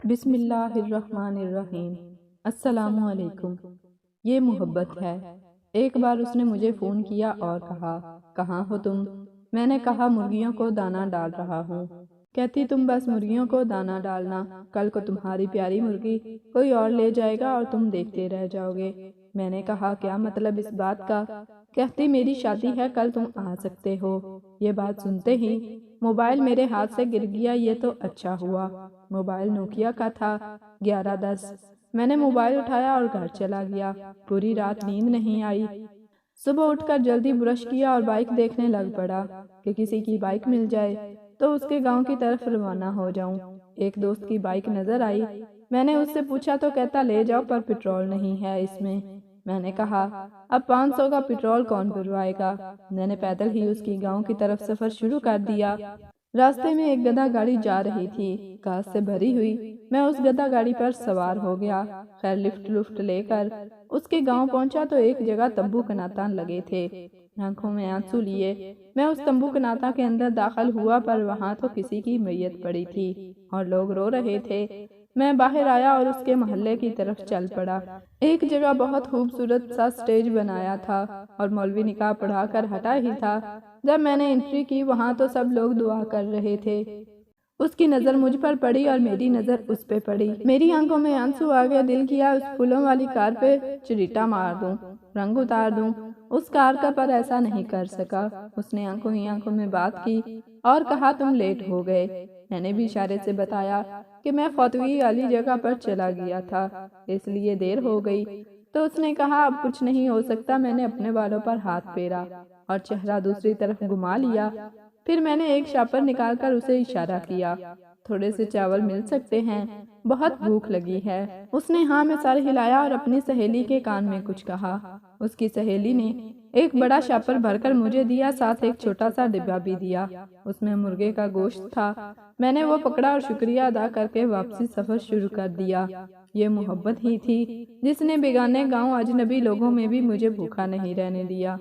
بسم اللہ الرحمن الرحیم۔ السلام علیکم۔ یہ محبت ہے۔ ایک بار اس نے مجھے فون کیا اور کہا، کہاں ہو تم؟ میں نے کہا مرغیوں کو دانہ ڈال رہا ہوں۔ کہتی تم بس مرغیوں کو دانہ ڈالنا، کل کو تمہاری پیاری مرغی کوئی اور لے جائے گا اور تم دیکھتے رہ جاؤ گے۔ میں نے کہا کیا مطلب اس بات کا؟ کہتی میری شادی ہے، کل تم آ سکتے ہو۔ یہ بات سنتے ہی موبائل میرے ہاتھ سے گر گیا۔ یہ تو اچھا ہوا، موبائل نوکیا کا تھا 1110۔ میں نے موبائل اٹھایا اور گھر چلا گیا۔ پوری رات نیند نہیں آئی۔ صبح اٹھ کر جلدی برش کیا اور بائک دیکھنے لگ پڑا کہ کسی کی بائک مل جائے تو اس کے گاؤں کی طرف روانہ ہو جاؤں۔ ایک دوست کی بائک نظر آئی۔ میں نے اس سے پوچھا تو کہتا لے جاؤ پر پیٹرول نہیں ہے اس میں۔ میں نے کہا اب 500 کا پیٹرول کون بھروائے گا؟ میں نے پیدل ہی اس کی گاؤں کی طرف سفر شروع کر دیا۔ راستے میں ایک گدھا گاڑی جا رہی تھی، گھاس سے بھری ہوئی۔ میں اس گدھا گاڑی پر سوار ہو گیا۔ خیر لفٹ لے کر اس کے گاؤں پہنچا تو ایک جگہ تمبو کناتا لگے تھے۔ آنکھوں میں آنسو لیے میں اس تمبو کناتا کے اندر داخل ہوا، پر وہاں تو کسی کی میت پڑی تھی اور لوگ رو رہے تھے۔ میں باہر آیا اور اس کے محلے کی طرف چل پڑا۔ ایک جگہ بہت خوبصورت سا سٹیج بنایا تھا اور مولوی نکاح پڑھا کر ہٹا ہی تھا۔ جب میں نے انٹری کی وہاں تو سب لوگ دعا کر رہے تھے۔ اس کی نظر مجھ پر پڑی اور میری نظر اس پہ پڑی۔ میری آنکھوں میں آنسو آ گیا۔ دل کیا اس پھولوں والی کار پہ چریٹا مار دوں، رنگ اتار دوں۔ اس کار کا پر ایسا نہیں کر سکا۔ اس نے آنکھوں ہی آنکھوں میں بات کی اور کہا تم لیٹ ہو گئے۔ میں نے بھی اشارے سے بتایا کہ میں خوتوی والی جگہ پر چلا گیا تھا، اس لیے دیر ہو گئی۔ تو اس نے کہا اب کچھ نہیں ہو سکتا۔ میں نے اپنے بالوں پر ہاتھ پھیرا اور چہرہ دوسری طرف گھما لیا۔ پھر میں نے ایک شاپر نکال کر اسے اشارہ کیا، تھوڑے سے چاول مل سکتے ہیں؟ بہت بھوک لگی ہے۔ اس نے ہاں میں سر ہلایا اور اپنی سہیلی کے کان میں کچھ کہا۔ اس کی سہیلی نے ایک بڑا شاپر بھر کر مجھے دیا، ساتھ ایک چھوٹا سا ڈبہ بھی دیا۔ اس میں مرغے کا گوشت تھا۔ میں نے وہ پکڑا اور شکریہ ادا کر کے واپسی سفر شروع کر دیا۔ یہ محبت ہی تھی جس نے بیگانے گاؤں اجنبی لوگوں میں بھی مجھے بھوکا نہیں رہنے دیا۔